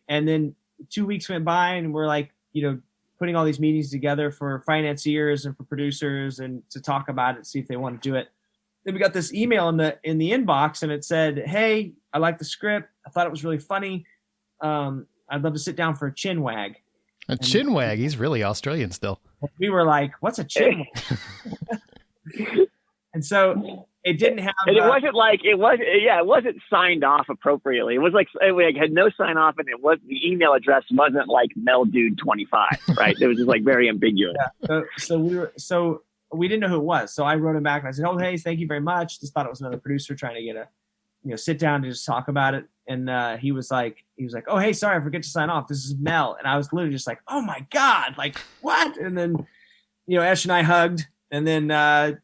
And then 2 weeks went by and we're like, you know, putting all these meetings together for financiers and for producers and to talk about it, see if they want to do it. Then we got this email in the inbox, and it said, hey, I like the script. I thought it was really funny. I'd love to sit down for a chin wag. Chin wag? He's really Australian still. We were like, what's a chin wag? And so it didn't have. And it wasn't signed off appropriately. It was like, it had no sign off, and the email address wasn't like MelDude25, right? It was just like very ambiguous. Yeah. So we didn't know who it was. So I wrote him back and I said, oh, hey, thank you very much. Just thought it was another producer trying to get sit down to just talk about it. And he was like, oh, hey, sorry, I forget to sign off. This is Mel. And I was literally just like, oh my God, like what? And then, you know, Ash and I hugged. And then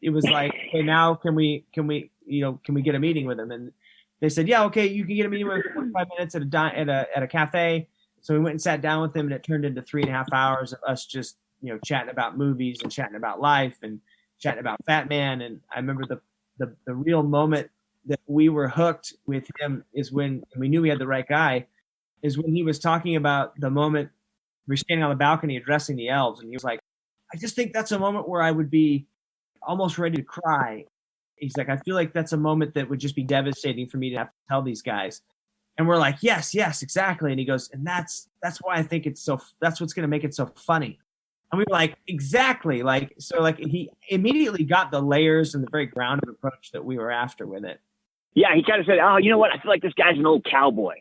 it was like, hey, now can we get a meeting with him? And they said, yeah, okay, you can get a meeting with him for 45 minutes at a cafe. So we went and sat down with him, and it turned into 3.5 hours of us just, you know, chatting about movies and chatting about life and chatting about Fatman. And I remember the real moment that we were hooked with him is when we knew we had the right guy, is when he was talking about the moment we were standing on the balcony addressing the elves. And he was like, I just think that's a moment where I would be almost ready to cry. He's like, I feel like that's a moment that would just be devastating for me to have to tell these guys. And we're like, yes, exactly. And he goes, and that's why I think that's what's going to make it so funny. And we were like, exactly. Like, so like he immediately got the layers and the very grounded approach that we were after with it. Yeah. He kind of said, oh, you know what? I feel like this guy's an old cowboy,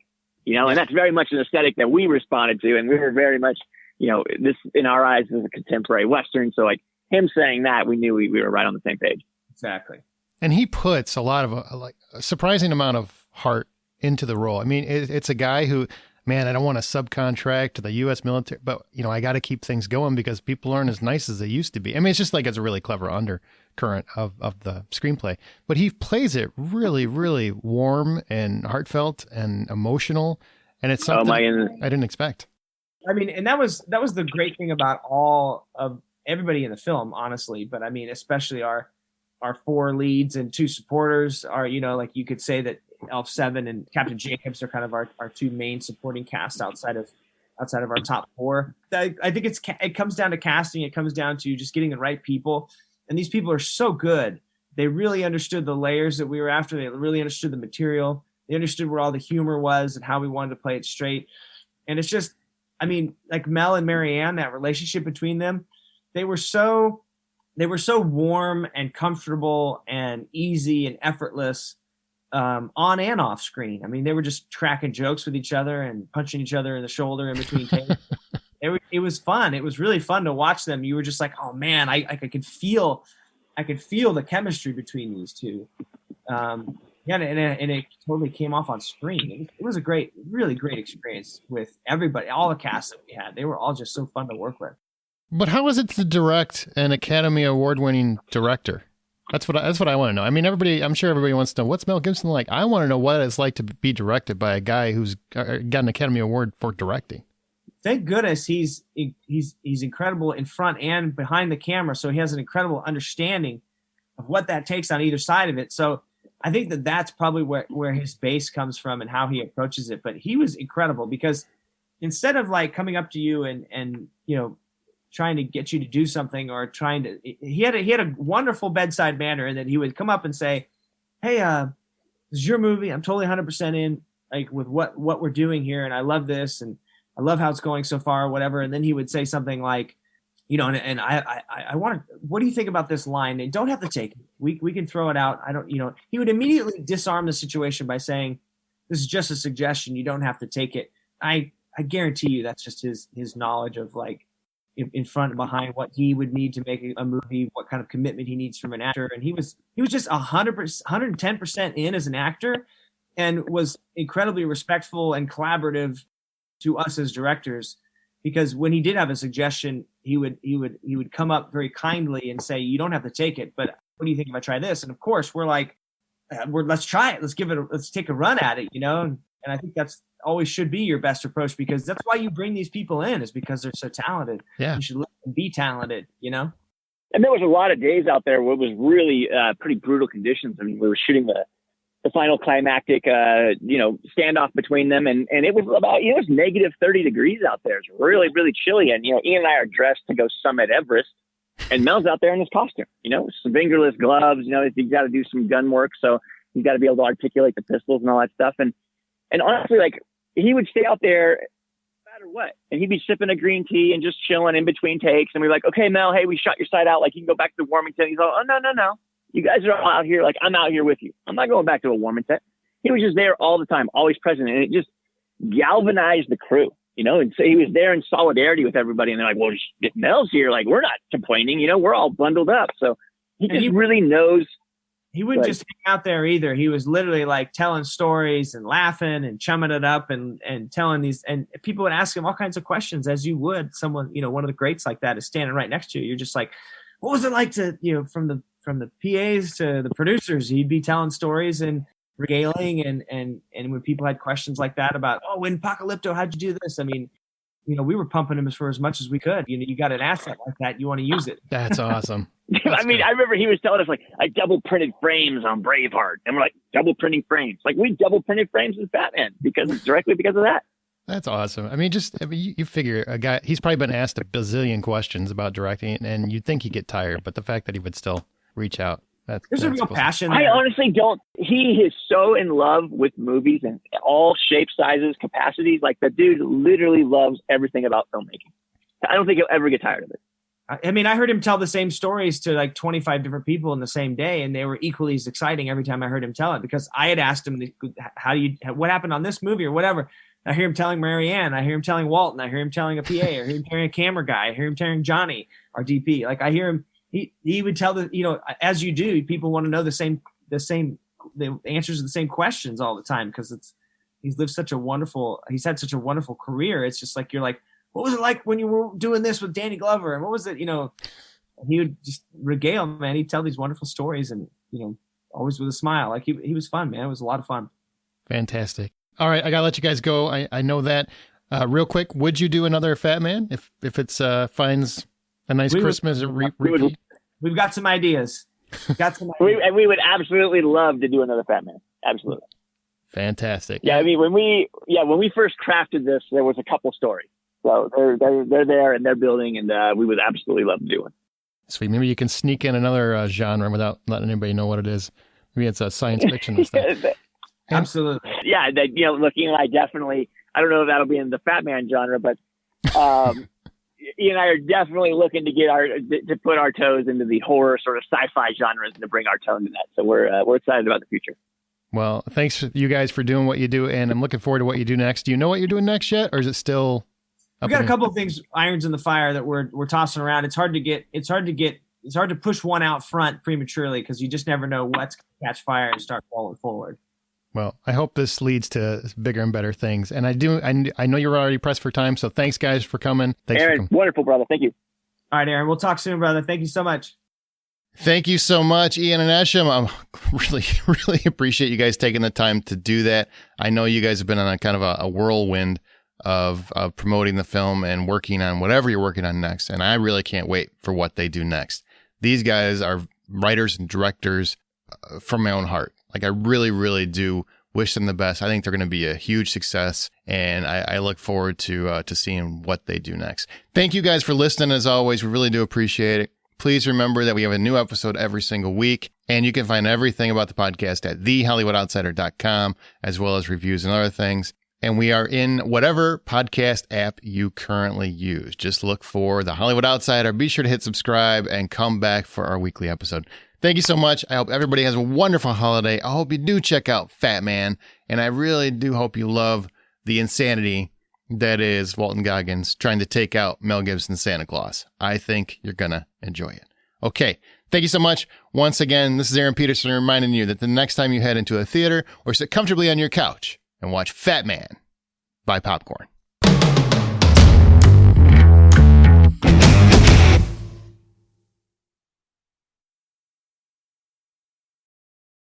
and that's very much an aesthetic that we responded to. And we were very much, this in our eyes is a contemporary Western. So like him saying that, we knew we were right on the same page. Exactly. And he puts a lot of a surprising amount of heart into the role. I mean, it's a guy who, man, I don't want to subcontract to the U.S. military, but I got to keep things going because people aren't as nice as they used to be. I mean, it's just like it's a really clever undercurrent of the screenplay, but he plays it really, really warm and heartfelt and emotional, and it's something I didn't expect. I mean, and that was the great thing about all of everybody in the film, honestly. But I mean, especially our 4 leads and 2 supporters are, like you could say that Elf 7 and Captain Jacobs are kind of our 2 main supporting cast outside of our top 4. I think it comes down to casting. It comes down to just getting the right people. And these people are so good. They really understood the layers that we were after. They really understood the material. They understood where all the humor was and how we wanted to play it straight. And it's just, I mean, like Mel and Marianne, that relationship between them, they were so warm and comfortable and easy and effortless on and off screen. I mean, they were just cracking jokes with each other and punching each other in the shoulder in between takes. It was fun. It was really fun to watch them. You were just like, oh man, I could feel the chemistry between these two. And it totally came off on screen. It was a really great experience with everybody, all the cast that we had. They were all just so fun to work with. But how is it to direct an Academy Award-winning director? That's what I want to know. I mean, I'm sure everybody wants to know, what's Mel Gibson like? I want to know what it's like to be directed by a guy who's got an Academy Award for directing. Thank goodness he's incredible in front and behind the camera, so he has an incredible understanding of what that takes on either side of it. So I think that's probably where his base comes from and how he approaches it. But he was incredible because instead of like coming up to you and trying to get you to do something or he had a wonderful bedside manner that he would come up and say, hey, this is your movie. I'm totally 100% in, like, with what we're doing here. And I love this. And I love how it's going so far or whatever. And then he would say something like, and I want to, what do you think about this line? And don't have to take it. We can throw it out. He would immediately disarm the situation by saying, this is just a suggestion. You don't have to take it. I guarantee you that's just his knowledge of like, in front and behind what he would need to make a movie, what kind of commitment he needs from an actor. And he was just 100%, 110% in as an actor and was incredibly respectful and collaborative to us as directors, because when he did have a suggestion, he would come up very kindly and say, you don't have to take it, but what do you think if I try this? And of course we're like, let's try it. Let's take a run at it, And I think that's always should be your best approach, because that's why you bring these people in, is because they're so talented. Yeah. You should let them be talented, And there was a lot of days out there where it was really pretty brutal conditions. I mean, we were shooting the final climactic, standoff between them. And it was about, it was negative 30 degrees out there. It's really, really chilly. And, Ian and I are dressed to go summit Everest, and Mel's out there in his costume, some fingerless gloves, he's got to do some gun work. So he's got to be able to articulate the pistols and all that stuff. And honestly, like, he would stay out there no matter what. And he'd be sipping a green tea and just chilling in between takes. And we're like, okay, Mel, hey, we shot your side out. Like, you can go back to Warmington. He's like, oh, no. You guys are all out here. Like, I'm out here with you. I'm not going back to a Warmington. He was just there all the time, always present. And it just galvanized the crew, And so he was there in solidarity with everybody. And they're like, well, if Mel's here, like, we're not complaining. We're all bundled up. So he really knows. He wouldn't just hang out there either. He was literally like telling stories and laughing and chumming it up and telling these, and people would ask him all kinds of questions, as you would someone, one of the greats like that is standing right next to you. You're just like, what was it like to, from the PAs to the producers? He'd be telling stories and regaling. And when people had questions like that about, oh, in Apocalypto, how'd you do this? I mean, we were pumping him for as much as we could. You got an asset like that, you want to use it. That's awesome. I mean, I remember he was telling us, like, I double printed frames on Braveheart. And we're like, double printing frames. Like, we double printed frames with Fatman because of that. That's awesome. I mean, you figure a guy, he's probably been asked a bazillion questions about directing, and you'd think he'd get tired, but the fact that he would still reach out There's a real passion I there. honestly don't. He is so in love with movies and all shapes, sizes, capacities. Like the dude literally loves everything about filmmaking. I don't think he'll ever get tired of it. I mean, I heard him tell the same stories to like 25 different people in the same day, and they were equally as exciting every time I heard him tell it, because I had asked him, what happened on this movie or whatever. I hear him telling Marianne, I hear him telling Walton, I hear him telling a PA, I hear him telling a camera guy, I hear him telling Johnny, our DP. Like I hear him, he would tell as you do, people want to know the answers to the same questions all the time, because he's had such a wonderful career. It's just like, you're like, what was it like when you were doing this with Danny Glover? And what was it, he would just regale, man. He'd tell these wonderful stories and, always with a smile. Like he was fun, man. It was a lot of fun. Fantastic. All right. I got to let you guys go. I know that. Real quick, would you do another Fatman if it's finds a nice Christmas repeat? We've got some ideas. We would absolutely love to do another Fatman. Absolutely. Fantastic. Yeah. I mean, when we first crafted this, there was a couple stories. So they're there and they're building, and we would absolutely love to do one. Sweet. Maybe you can sneak in another genre without letting anybody know what it is. Maybe it's a science fiction and stuff. Absolutely. Yeah. Looking, I definitely, I don't know if that'll be in the Fatman genre, but Ian and I are definitely looking to put our toes into the horror sort of sci-fi genres and to bring our tone to that. So we're excited about the future. Well, thanks you guys for doing what you do, and I'm looking forward to what you do next. Do you know what you're doing next yet, or is it still? We got a couple of things, irons in the fire, that we're tossing around. It's hard to push one out front prematurely, because you just never know what's going to catch fire and start falling forward. Well, I hope this leads to bigger and better things. And I know you're already pressed for time, so thanks guys for coming. Thanks, Aaron, wonderful, brother. Thank you. All right, Aaron, we'll talk soon, brother. Thank you so much. Thank you so much, Ian and Eshom. I really, really appreciate you guys taking the time to do that. I know you guys have been on a kind of a whirlwind of promoting the film and working on whatever you're working on next. And I really can't wait for what they do next. These guys are writers and directors from my own heart. Like, I really, really do wish them the best. I think they're going to be a huge success, and I look forward to seeing what they do next. Thank you guys for listening. As always, we really do appreciate it. Please remember that we have a new episode every single week, and you can find everything about the podcast at thehollywoodoutsiders.com, as well as reviews and other things. And we are in whatever podcast app you currently use. Just look for The Hollywood Outsider. Be sure to hit subscribe and come back for our weekly episode. Thank you so much. I hope everybody has a wonderful holiday. I hope you do check out Fatman. And I really do hope you love the insanity that is Walton Goggins trying to take out Mel Gibson's Santa Claus. I think you're going to enjoy it. Okay. Thank you so much. Once again, this is Aaron Peterson reminding you that the next time you head into a theater or sit comfortably on your couch and watch Fatman, buy popcorn.